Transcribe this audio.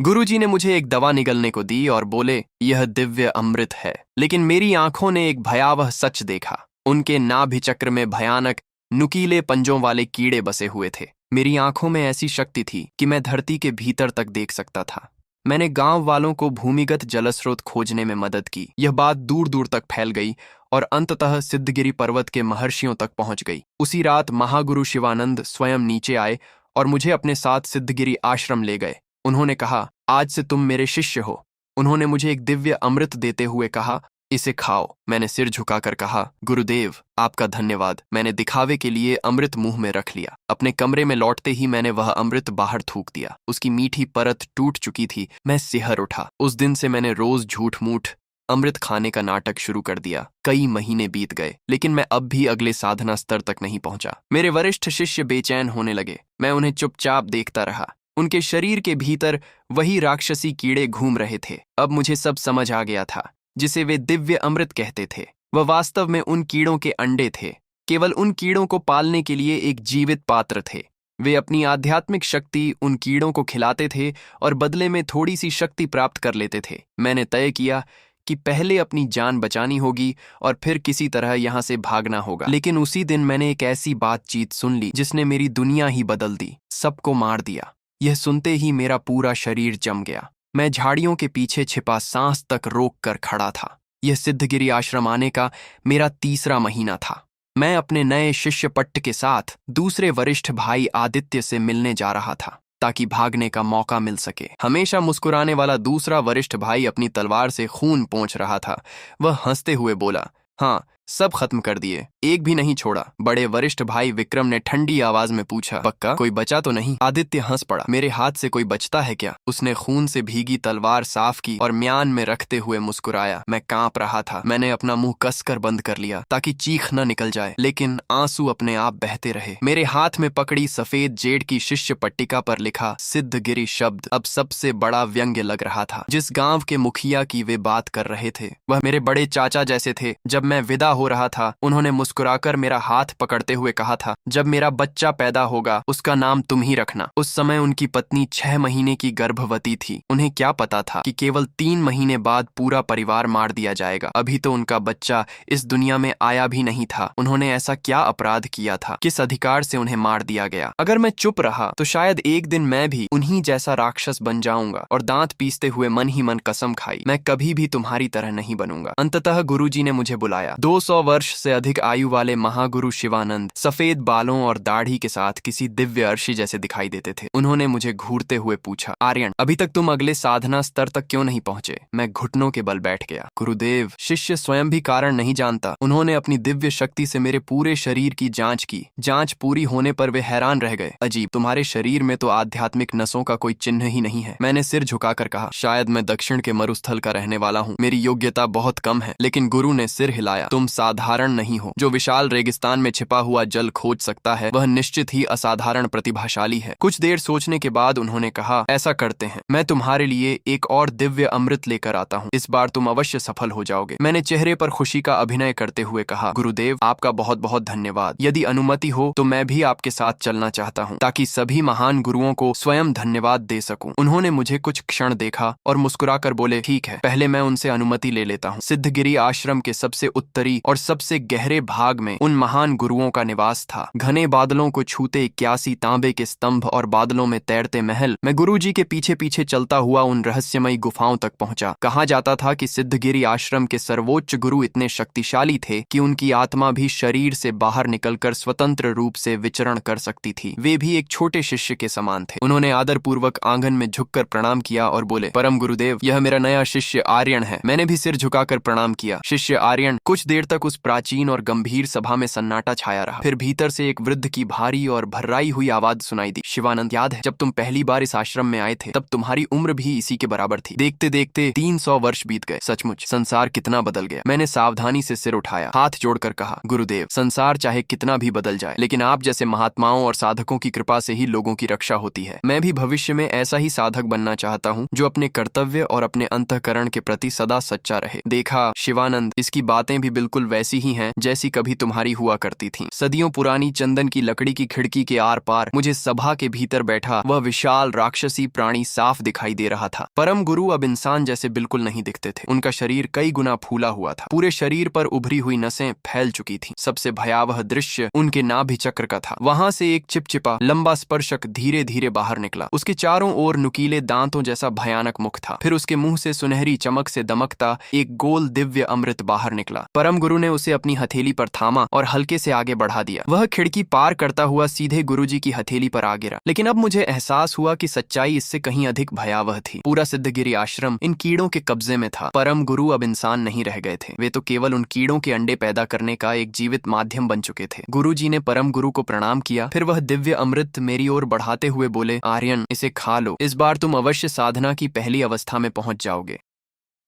गुरुजी ने मुझे एक दवा निगलने को दी और बोले, यह दिव्य अमृत है। लेकिन मेरी आंखों ने एक भयावह सच देखा। उनके नाभि चक्र में भयानक नुकीले पंजों वाले कीड़े बसे हुए थे। मेरी आंखों में ऐसी शक्ति थी कि मैं धरती के भीतर तक देख सकता था। मैंने गांव वालों को भूमिगत जलस्रोत खोजने में मदद की। यह बात दूर दूर तक फैल गई और अंततः सिद्धगिरी पर्वत के महर्षियों तक पहुंच गई। उसी रात महागुरु शिवानंद स्वयं नीचे आए और मुझे अपने साथ सिद्धगिरी आश्रम ले गए। उन्होंने कहा, आज से तुम मेरे शिष्य हो। उन्होंने मुझे एक दिव्य अमृत देते हुए कहा, इसे खाओ। मैंने सिर झुकाकर कहा, गुरुदेव आपका धन्यवाद। मैंने दिखावे के लिए अमृत मुंह में रख लिया। अपने कमरे में लौटते ही मैंने वह अमृत बाहर थूक दिया। उसकी मीठी परत टूट चुकी थी। मैं सिहर उठा। उस दिन से मैंने रोज झूठ मूठ अमृत खाने का नाटक शुरू कर दिया। कई महीने बीत गए, लेकिन मैं अब भी अगले साधना स्तर तक नहीं पहुंचा। मेरे वरिष्ठ शिष्य बेचैन होने लगे। मैं उन्हें चुपचाप देखता रहा। उनके शरीर के भीतर वही राक्षसी कीड़े घूम रहे थे। अब मुझे सब समझ आ गया था। जिसे वे दिव्य अमृत कहते थे, वह वास्तव में उन कीड़ों के अंडे थे। केवल उन कीड़ों को पालने के लिए एक जीवित पात्र थे। वे अपनी आध्यात्मिक शक्ति उन कीड़ों को खिलाते थे और बदले में थोड़ी सी शक्ति प्राप्त कर लेते थे। मैंने तय किया कि पहले अपनी जान बचानी होगी और फिर किसी तरह यहाँ से भागना होगा। लेकिन उसी दिन मैंने एक ऐसी बातचीत सुन ली जिसने मेरी दुनिया ही बदल दी, सबको मार दिया। यह सुनते ही मेरा पूरा शरीर जम गया। मैं झाड़ियों के पीछे छिपा सांस तक रोक कर खड़ा था। यह सिद्धगिरी आश्रम आने का मेरा तीसरा महीना था। मैं अपने नए शिष्य पट्ट के साथ दूसरे वरिष्ठ भाई आदित्य से मिलने जा रहा था ताकि भागने का मौका मिल सके। हमेशा मुस्कुराने वाला दूसरा वरिष्ठ भाई अपनी तलवार से खून पोंछ रहा था। वह हंसते हुए बोला, हाँ, सब खत्म कर दिए, एक भी नहीं छोड़ा। बड़े वरिष्ठ भाई विक्रम ने ठंडी आवाज में पूछा, पक्का कोई बचा तो नहीं? आदित्य हंस पड़ा, मेरे हाथ से कोई बचता है क्या? उसने खून से भीगी तलवार साफ की और म्यान में रखते हुए मुस्कुराया। मैं कांप रहा था। मैंने अपना मुंह कसकर बंद कर लिया ताकि चीख न निकल जाए, लेकिन आंसू अपने आप बहते रहे। मेरे हाथ में पकड़ी सफेद जेड की शिष्य पट्टिका पर लिखा सिद्धगिरी शब्द अब सबसे बड़ा व्यंग्य लग रहा था। जिस गांव के मुखिया की वे बात कर रहे थे, वह मेरे बड़े चाचा जैसे थे। जब मैं विदा हो रहा था, उन्होंने मुस्कुराकर मेरा हाथ पकड़ते हुए कहा था, जब मेरा बच्चा पैदा होगा उसका नाम तुम ही रखना। उस समय उनकी पत्नी 6 महीने की गर्भवती थी। उन्हें क्या पता था कि केवल 3 महीने बाद पूरा परिवार मार दिया जाएगा। अभी तो उनका बच्चा इस दुनिया में आया भी नहीं था। उन्होंने ऐसा क्या अपराध किया था? किस अधिकार से उन्हें मार दिया गया? अगर मैं चुप रहा तो शायद एक दिन मैं भी उन्हीं जैसा राक्षस बन जाऊंगा। और दांत पीसते हुए मन ही मन कसम खाई, मैं कभी भी तुम्हारी तरह नहीं बनूंगा। अंततः गुरुजी ने मुझे बुलाया। 200 वर्ष से अधिक आयु वाले महागुरु शिवानंद सफेद बालों और दाढ़ी के साथ किसी दिव्य अर्शी जैसे दिखाई देते थे। उन्होंने मुझे घूरते हुए पूछा, आर्यन, अभी तक तुम अगले साधना स्तर तक क्यों नहीं पहुंचे? मैं घुटनों के बल बैठ गया। गुरुदेव, शिष्य स्वयं भी कारण नहीं जानता। उन्होंने अपनी दिव्य शक्ति से मेरे पूरे शरीर की जांच की। जांच पूरी होने पर वे हैरान रह गए। अजीब, तुम्हारे शरीर में तो आध्यात्मिक नसों का कोई चिन्ह ही नहीं है। मैंने सिर झुकाकर कहा, शायद मैं दक्षिण के मरुस्थल का रहने वाला हूँ। मेरी योग्यता बहुत कम है। लेकिन गुरु ने सिर हिलाया, तुम साधारण नहीं हो। जो विशाल रेगिस्तान में छिपा हुआ जल खोज सकता है, वह निश्चित ही असाधारण प्रतिभाशाली है। कुछ देर सोचने के बाद उन्होंने कहा, ऐसा करते हैं, मैं तुम्हारे लिए एक और दिव्य अमृत लेकर आता हूँ। इस बार तुम अवश्य सफल हो जाओगे। मैंने चेहरे पर खुशी का अभिनय करते हुए कहा, गुरुदेव आपका बहुत बहुत धन्यवाद। यदि अनुमति हो तो मैं भी आपके साथ चलना चाहता हूँ ताकि सभी महान गुरुओं को स्वयं धन्यवाद दे सकूं। उन्होंने मुझे कुछ क्षण देखा और मुस्कुराकर बोले, ठीक है, पहले मैं उनसे अनुमति ले लेता हूँ। सिद्धगिरी आश्रम के सबसे उत्तरी और सबसे गहरे भाग में उन महान गुरुओं का निवास था। घने बादलों को छूते 81 तांबे के स्तंभ और बादलों में तैरते महल। मैं गुरुजी के पीछे पीछे चलता हुआ उन रहस्यमयी गुफाओं तक पहुंचा। कहा जाता था कि सिद्धगिरी आश्रम के सर्वोच्च गुरु इतने शक्तिशाली थे कि उनकी आत्मा भी शरीर से बाहर निकलकर स्वतंत्र रूप से विचरण कर सकती थी। वे भी एक छोटे शिष्य के समान थे। उन्होंने आदर पूर्वक आंगन में झुककर प्रणाम किया और बोले, परम गुरुदेव, यह मेरा नया शिष्य आर्यन है। मैंने भी सिर झुकाकर प्रणाम किया। शिष्य आर्यन। कुछ देर तक उस प्राचीन और गंभीर सभा में सन्नाटा छाया रहा। फिर भीतर से एक वृद्ध की भारी और भर्राई हुई आवाज सुनाई दी, शिवानंद, याद है जब तुम पहली बार इस आश्रम में आए थे, तब तुम्हारी उम्र भी इसी के बराबर थी। देखते देखते 300 वर्ष बीत गए। सचमुच संसार कितना बदल गया। मैंने सावधानी से सिर उठाया, हाथ जोड़कर कहा, गुरुदेव, संसार चाहे कितना भी बदल जाए, लेकिन आप जैसे महात्माओं और साधकों की कृपा से ही लोगों की रक्षा होती है। मैं भी भविष्य में ऐसा ही साधक बनना चाहता हूँ जो अपने कर्तव्य और अपने अंतःकरण के प्रति सदा सच्चा रहे। देखा शिवानंद, इसकी बातें भी बिल्कुल बिल्कुल वैसी ही हैं जैसी कभी तुम्हारी हुआ करती थीं। सदियों पुरानी चंदन की लकड़ी की खिड़की के आर पार मुझे सभा के भीतर बैठा वह विशाल राक्षसी प्राणी साफ दिखाई दे रहा था। परम गुरु अब इंसान जैसे बिल्कुल नहीं दिखते थे। उनका शरीर कई गुना फूला हुआ था। पूरे शरीर पर उभरी हुई नसें फैल चुकी थीं। सबसे भयावह दृश्य उनके नाभि चक्र का था। वहां से एक चिपचिपा लंबा स्पर्शक धीरे धीरे बाहर निकला। उसके चारों ओर नुकीले दांतों जैसा भयानक मुख था। फिर उसके मुंह से सुनहरी चमक से दमकता एक गोल दिव्य अमृत बाहर निकला। परम गुरु ने उसे अपनी हथेली पर थामा और हल्के से आगे बढ़ा दिया। वह खिड़की पार करता हुआ सीधे गुरुजी की हथेली पर आ गिरा। लेकिन अब मुझे एहसास हुआ कि सच्चाई इससे कहीं अधिक भयावह थी। पूरा सिद्धगिरी आश्रम इन कीड़ों के कब्जे में था। परम गुरु अब इंसान नहीं रह गए थे। वे तो केवल उन कीड़ों के अंडे पैदा करने का एक जीवित माध्यम बन चुके थे। गुरुजी ने परम गुरु को प्रणाम किया। फिर वह दिव्य अमृत मेरी ओर बढ़ाते हुए बोले, आर्यन, इसे खा लो। इस बार तुम अवश्य साधना की पहली अवस्था में पहुंच जाओगे।